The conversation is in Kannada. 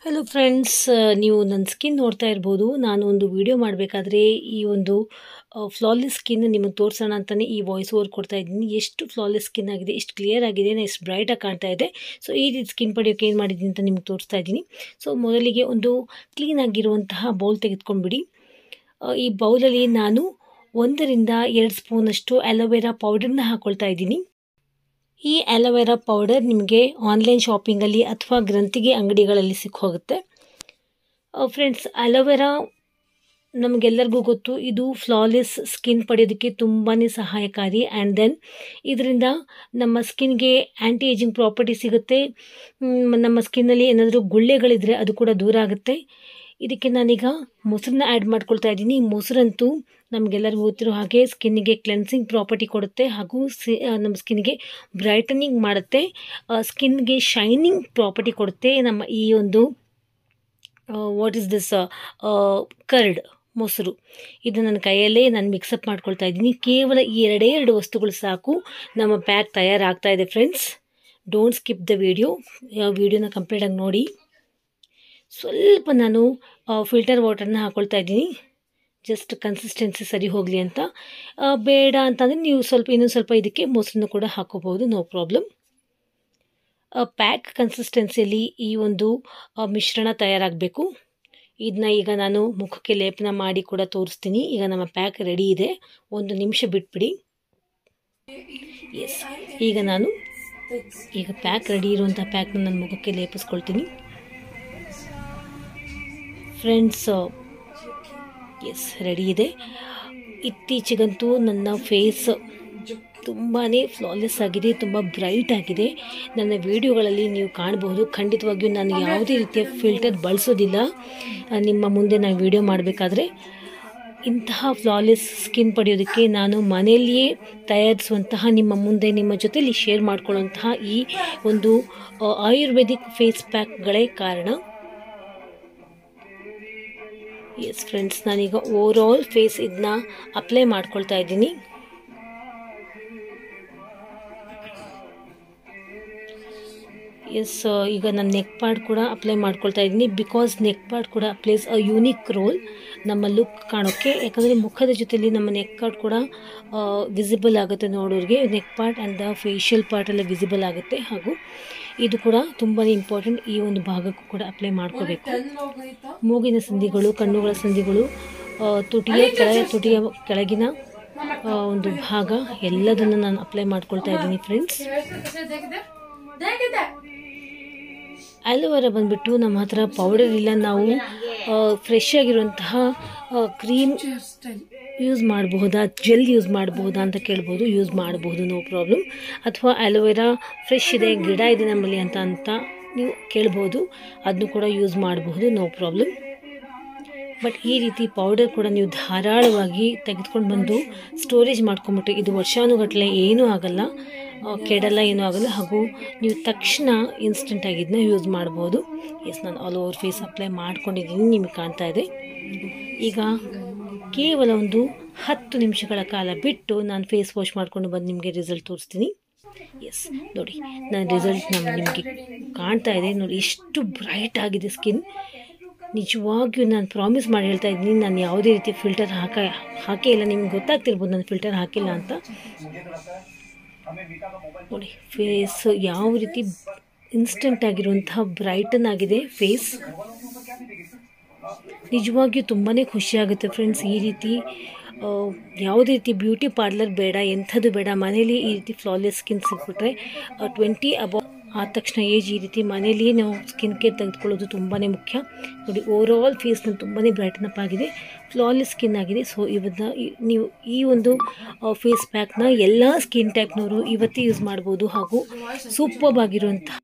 ಹಲೋ ಫ್ರೆಂಡ್ಸ್, ನೀವು ನನ್ನ ಸ್ಕಿನ್ ನೋಡ್ತಾ ಇರ್ಬೋದು. ನಾನು ಒಂದು ವಿಡಿಯೋ ಮಾಡಬೇಕಾದ್ರೆ ಈ ಒಂದು ಫ್ಲಾಲೆಸ್ ಸ್ಕಿನ್ ನಿಮಗೆ ತೋರಿಸೋಣ ಅಂತಲೇ ಈ ವಾಯ್ಸ್ ಓವರ್ ಕೊಡ್ತಾ ಇದ್ದೀನಿ. ಎಷ್ಟು ಫ್ಲಾಲೆಸ್ ಸ್ಕಿನ್ ಆಗಿದೆ, ಎಷ್ಟು ಕ್ಲಿಯರ್ ಆಗಿದೆ, ಎಷ್ಟು ಬ್ರೈಟಾಗಿ ಕಾಣ್ತಾ ಇದೆ. ಸೊ ಈ ರೀತಿ ಸ್ಕಿನ್ ಪಡೆಯೋಕ್ಕೆ ಏನು ಮಾಡಿದ್ದೀನಿ ಅಂತ ನಿಮ್ಗೆ ತೋರಿಸ್ತಾ ಇದ್ದೀನಿ. ಸೊ ಮೊದಲಿಗೆ ಒಂದು ಕ್ಲೀನ್ ಆಗಿರುವಂತಹ ಬೌಲ್ ತೆಗೆದುಕೊಂಡ್ಬಿಡಿ. ಈ ಬೌಲಲ್ಲಿ ನಾನು 1 ರಿಂದ 2 ಸ್ಪೂನಷ್ಟು ಅಲೋವೆರಾ ಪೌಡರ್ನ ಹಾಕ್ಕೊಳ್ತಾ ಇದ್ದೀನಿ. ಈ ಅಲೋವೆರಾ ಪೌಡರ್ ನಿಮಗೆ ಆನ್ಲೈನ್ ಶಾಪಿಂಗಲ್ಲಿ ಅಥವಾ ಗ್ರಂಥಿಗೆ ಅಂಗಡಿಗಳಲ್ಲಿ ಸಿಕ್ಕೋಗುತ್ತೆ. ಫ್ರೆಂಡ್ಸ್, ಅಲೋವೆರಾ ನಮಗೆಲ್ಲರಿಗೂ ಗೊತ್ತು, ಇದು ಫ್ಲಾಲೆಸ್ ಸ್ಕಿನ್ ಪಡೆಯೋದಕ್ಕೆ ತುಂಬಾ ಸಹಾಯಕಾರಿ. ಆ್ಯಂಡ್ ದೆನ್ ಇದರಿಂದ ನಮ್ಮ ಸ್ಕಿನ್ಗೆ ಆ್ಯಂಟಿ ಏಜಿಂಗ್ ಪ್ರಾಪರ್ಟಿ ಸಿಗುತ್ತೆ. ನಮ್ಮ ಸ್ಕಿನ್ನಲ್ಲಿ ಏನಾದರೂ ಗುಳ್ಳೆಗಳಿದ್ರೆ ಅದು ಕೂಡ ದೂರ ಆಗುತ್ತೆ. ಇದಕ್ಕೆ ನಾನೀಗ ಮೊಸರನ್ನ ಆ್ಯಡ್ ಮಾಡ್ಕೊಳ್ತಾ ಇದ್ದೀನಿ. ಮೊಸರಂತೂ ನಮಗೆಲ್ಲರಿಗೂ ಗೊತ್ತಿರೋ ಹಾಗೆ ಸ್ಕಿನ್ನಿಗೆ ಕ್ಲೆನ್ಸಿಂಗ್ ಪ್ರಾಪರ್ಟಿ ಕೊಡುತ್ತೆ, ಹಾಗೂ ನಮ್ಮ ಸ್ಕಿನ್ಗೆ ಬ್ರೈಟನಿಂಗ್ ಮಾಡುತ್ತೆ, ಸ್ಕಿನ್ಗೆ ಶೈನಿಂಗ್ ಪ್ರಾಪರ್ಟಿ ಕೊಡುತ್ತೆ. ನಮ್ಮ ಈ ಒಂದು ವಾಟ್ ಈಸ್ ದಿಸ್ ಕರ್ಡ್ ಮೊಸರು, ಇದು ನನ್ನ ಕೈಯಲ್ಲೇ ನಾನು ಮಿಕ್ಸಪ್ ಮಾಡ್ಕೊಳ್ತಾ ಇದ್ದೀನಿ. ಕೇವಲ ಈ 2 ವಸ್ತುಗಳು ಸಾಕು, ನಮ್ಮ ಪ್ಯಾಕ್ ತಯಾರಾಗ್ತಾ ಇದೆ. ಫ್ರೆಂಡ್ಸ್, ಡೋಂಟ್ ಸ್ಕಿಪ್ ದ ವಿಡಿಯೋನ ಕಂಪ್ಲೀಟಾಗಿ ನೋಡಿ. ಸ್ವಲ್ಪ ನಾನು ಫಿಲ್ಟರ್ ವಾಟರ್ನ ಹಾಕ್ಕೊಳ್ತಾ ಇದ್ದೀನಿ, ಜಸ್ಟ್ ಕನ್ಸಿಸ್ಟೆನ್ಸಿ ಸರಿ ಹೋಗಲಿ ಅಂತ. ಬೇಡ ಅಂತಂದರೆ ನೀವು ಇನ್ನೊಂದು ಸ್ವಲ್ಪ ಇದಕ್ಕೆ ಮೊಸರನ್ನು ಕೂಡ ಹಾಕೋಬಹುದು, ನೋ ಪ್ರಾಬ್ಲಮ್. ಪ್ಯಾಕ್ ಕನ್ಸಿಸ್ಟೆನ್ಸಿಯಲ್ಲಿ ಈ ಒಂದು ಮಿಶ್ರಣ ತಯಾರಾಗಬೇಕು. ಇದನ್ನ ಈಗ ನಾನು ಮುಖಕ್ಕೆ ಲೇಪನ ಮಾಡಿ ಕೂಡ ತೋರಿಸ್ತೀನಿ. ಈಗ ನಮ್ಮ ಪ್ಯಾಕ್ ರೆಡಿ ಇದೆ, 1 ನಿಮಿಷ ಬಿಟ್ಬಿಡಿ. ಎಸ್, ಈಗ ಪ್ಯಾಕ್ ರೆಡಿ ಇರುವಂಥ ಪ್ಯಾಕ್ನ ನನ್ನ ಮುಖಕ್ಕೆ ಲೇಪಿಸ್ಕೊಳ್ತೀನಿ. ಫ್ರೆಂಡ್ಸ್, ಎಸ್, ರೆಡಿ ಇದೆ. ಇತ್ತೀಚೆಗಂತೂ ನನ್ನ ಫೇಸ್ ತುಂಬಾ ಫ್ಲಾಲೆಸ್ ಆಗಿದೆ, ತುಂಬ ಬ್ರೈಟ್ ಆಗಿದೆ. ನನ್ನ ವಿಡಿಯೋಗಳಲ್ಲಿ ನೀವು ಕಾಣಬಹುದು. ಖಂಡಿತವಾಗಿಯೂ ನಾನು ಯಾವುದೇ ರೀತಿಯ ಫಿಲ್ಟರ್ ಬಳಸೋದಿಲ್ಲ. ನಿಮ್ಮ ಮುಂದೆ ನಾನು ವಿಡಿಯೋ ಮಾಡಬೇಕಾದ್ರೆ ಇಂತಹ ಫ್ಲಾಲೆಸ್ ಸ್ಕಿನ್ ಪಡೆಯೋದಕ್ಕೆ ನಾನು ಮನೆಯಲ್ಲಿಯೇ ತಯಾರಿಸುವಂತಹ, ನಿಮ್ಮ ಮುಂದೆ ನಿಮ್ಮ ಜೊತೆಯಲ್ಲಿ ಶೇರ್ ಮಾಡ್ಕೊಳ್ಳುವಂತಹ ಈ ಒಂದು ಆಯುರ್ವೇದಿಕ್ ಫೇಸ್ ಪ್ಯಾಕ್ಗಳೇ ಕಾರಣ. ಎಸ್ ಫ್ರೆಂಡ್ಸ್, ನಾನೀಗ ಓವರ್ ಆಲ್ ಫೇಸ್ ಇದನ್ನ ಅಪ್ಲೈ ಮಾಡ್ಕೊಳ್ತಾ ಇದ್ದೀನಿ. ಎಸ್, ಈಗ ನಾನು ನೆಕ್ ಪಾರ್ಟ್ ಕೂಡ ಅಪ್ಲೈ ಮಾಡ್ಕೊಳ್ತಾ ಇದ್ದೀನಿ. ಬಿಕಾಸ್ ನೆಕ್ ಪಾರ್ಟ್ ಕೂಡ ಪ್ಲೇಸ್ ಅ ಯೂನಿಕ್ ರೋಲ್ ನಮ್ಮ ಲುಕ್ ಕಾಣೋಕ್ಕೆ. ಯಾಕಂದರೆ ಮುಖದ ಜೊತೆಯಲ್ಲಿ ನಮ್ಮ ನೆಕ್ ಪಾರ್ಟ್ ಕೂಡ ವಿಸಿಬಲ್ ಆಗುತ್ತೆ ನೋಡೋರಿಗೆ. Neck part and the facial part ಎಲ್ಲ ವಿಸಿಬಲ್ ಆಗುತ್ತೆ. ಹಾಗೂ ಇದು ಕೂಡ ತುಂಬಾ ಇಂಪಾರ್ಟೆಂಟ್, ಈ ಒಂದು ಭಾಗಕ್ಕೂ ಕೂಡ ಅಪ್ಲೈ ಮಾಡ್ಕೋಬೇಕು. ಮೂಗಿನ ಸಂಧಿಗಳು, ಕಣ್ಣುಗಳ ಸಂಧಿಗಳು, ತುಟಿಯ ಕೆಳಗಿನ ಒಂದು ಭಾಗ ಎಲ್ಲದನ್ನು ನಾನು ಅಪ್ಲೈ ಮಾಡ್ಕೊಳ್ತಾ ಇದ್ದೀನಿ. ಫ್ರೆಂಡ್ಸ್, ಅಲೋವೆರಾ ಬಂದುಬಿಟ್ಟು ನಮ್ಮ ಹತ್ರ ಪೌಡರ್ ಇಲ್ಲ, ನಾವು ಫ್ರೆಶ್ ಆಗಿರುವಂತಹ ಕ್ರೀಮ್ ಯೂಸ್ ಮಾಡಬಹುದಾ, ಜೆಲ್ ಯೂಸ್ ಮಾಡಬಹುದಾ ಅಂತ ಕೇಳ್ಬೋದು. ಯೂಸ್ ಮಾಡಬಹುದು, ನೋ ಪ್ರಾಬ್ಲಮ್. ಅಥವಾ ಅಲೋವೆರಾ ಫ್ರೆಶ್ ಇದೆ, ಗಿಡ ಇದೆ ನಮ್ಮಲ್ಲಿ ಅಂತ ನೀವು ಕೇಳ್ಬೋದು, ಅದನ್ನು ಕೂಡ ಯೂಸ್ ಮಾಡಬಹುದು, ನೋ ಪ್ರಾಬ್ಲಮ್. ಬಟ್ ಈ ರೀತಿ ಪೌಡರ್ ಕೂಡ ನೀವು ಧಾರಾಳವಾಗಿ ತೆಗೆದುಕೊಂಡು ಬಂದು ಸ್ಟೋರೇಜ್ ಮಾಡ್ಕೊಂಬಿಟ್ಟು, ಇದು ವರ್ಷಾನುಗಟ್ಟಲೆ ಏನೂ ಆಗಲ್ಲ, ಕೆಡಲ್ಲ, ಏನೂ ಆಗಲ್ಲ. ಹಾಗೂ ನೀವು ತಕ್ಷಣ ಇನ್ಸ್ಟೆಂಟಾಗಿ ಇದನ್ನ ಯೂಸ್ ಮಾಡ್ಬೋದು. ಎಸ್, ನಾನು ಆಲ್ ಓವರ್ ಫೇಸ್ ಅಪ್ಲೈ ಮಾಡ್ಕೊಂಡಿದ್ದೀನಿ, ನಿಮಗೆ ಕಾಣ್ತಾ ಇದೆ. ಈಗ ಕೇವಲ ಒಂದು 10 ನಿಮಿಷಗಳ ಕಾಲ ಬಿಟ್ಟು ನಾನು ಫೇಸ್ ವಾಶ್ ಮಾಡಿಕೊಂಡು ಬಂದು ನಿಮಗೆ ರಿಸಲ್ಟ್ ತೋರಿಸ್ತೀನಿ. ಎಸ್, ನೋಡಿ, ನನ್ನ ರಿಸಲ್ಟ್ ನಿಮಗೆ ಕಾಣ್ತಾ ಇದೆ. ನೋಡಿ ಎಷ್ಟು ಬ್ರೈಟ್ ಆಗಿದೆ ಸ್ಕಿನ್. ನಿಜವಾಗಿಯೂ ನಾನು ಪ್ರಾಮಿಸ್ ಮಾಡಿ ಹೇಳ್ತಾ ಇದ್ದೀನಿ, ನಾನು ಯಾವುದೇ ರೀತಿ ಫಿಲ್ಟರ್ ಹಾಕೇ ಇಲ್ಲ. ನಿಮ್ಗೆ ಗೊತ್ತಾಗ್ತಿರ್ಬೋದು ನಾನು ಫಿಲ್ಟರ್ ಹಾಕಿಲ್ಲ ಅಂತ. ನೋಡಿ, ಫೇಸ್ ಯಾವ ರೀತಿ ಇನ್ಸ್ಟೆಂಟ್ ಆಗಿರುವಂತಹ ಬ್ರೈಟನ್ ಆಗಿದೆ ಫೇಸ್. ನಿಜವಾಗಿಯೂ ತುಂಬಾ ಖುಷಿಯಾಗುತ್ತೆ ಫ್ರೆಂಡ್ಸ್. ಈ ರೀತಿ ಯಾವುದೇ ರೀತಿ ಬ್ಯೂಟಿ ಪಾರ್ಲರ್ ಬೇಡ, ಎಂಥದ್ದು ಬೇಡ, ಮನೇಲಿ ಈ ರೀತಿ ಫ್ಲಾಲೆಸ್ ಸ್ಕಿನ್ ಸಿಕ್ಬಿಟ್ರೆ 20 ಅಬೌವ್ ಆದ ತಕ್ಷಣ ಏಜ್ ಈ ರೀತಿ ಮನೆಯಲ್ಲಿಯೇ ನಾವು ಸ್ಕಿನ್ ಕೇರ್ ತೆಗೆದುಕೊಳ್ಳೋದು ತುಂಬಾ ಮುಖ್ಯ. ನೋಡಿ, ಓವರ್ ಆಲ್ ಫೇಸ್ನ ತುಂಬಾ ಬ್ರೈಟನ್ ಅಪ್ ಆಗಿದೆ, ಫ್ಲಾಲೆಸ್ ಸ್ಕಿನ್ ಆಗಿದೆ. ಸೊ ನೀವು ಈ ಒಂದು ಫೇಸ್ ಪ್ಯಾಕ್ನ ಎಲ್ಲ ಸ್ಕಿನ್ ಟೈಪ್ನವರು ಇವತ್ತೇ ಯೂಸ್ ಮಾಡ್ಬೋದು. ಹಾಗೂ ಸೂಪರ್ಬ್ ಆಗಿರುವಂತಹ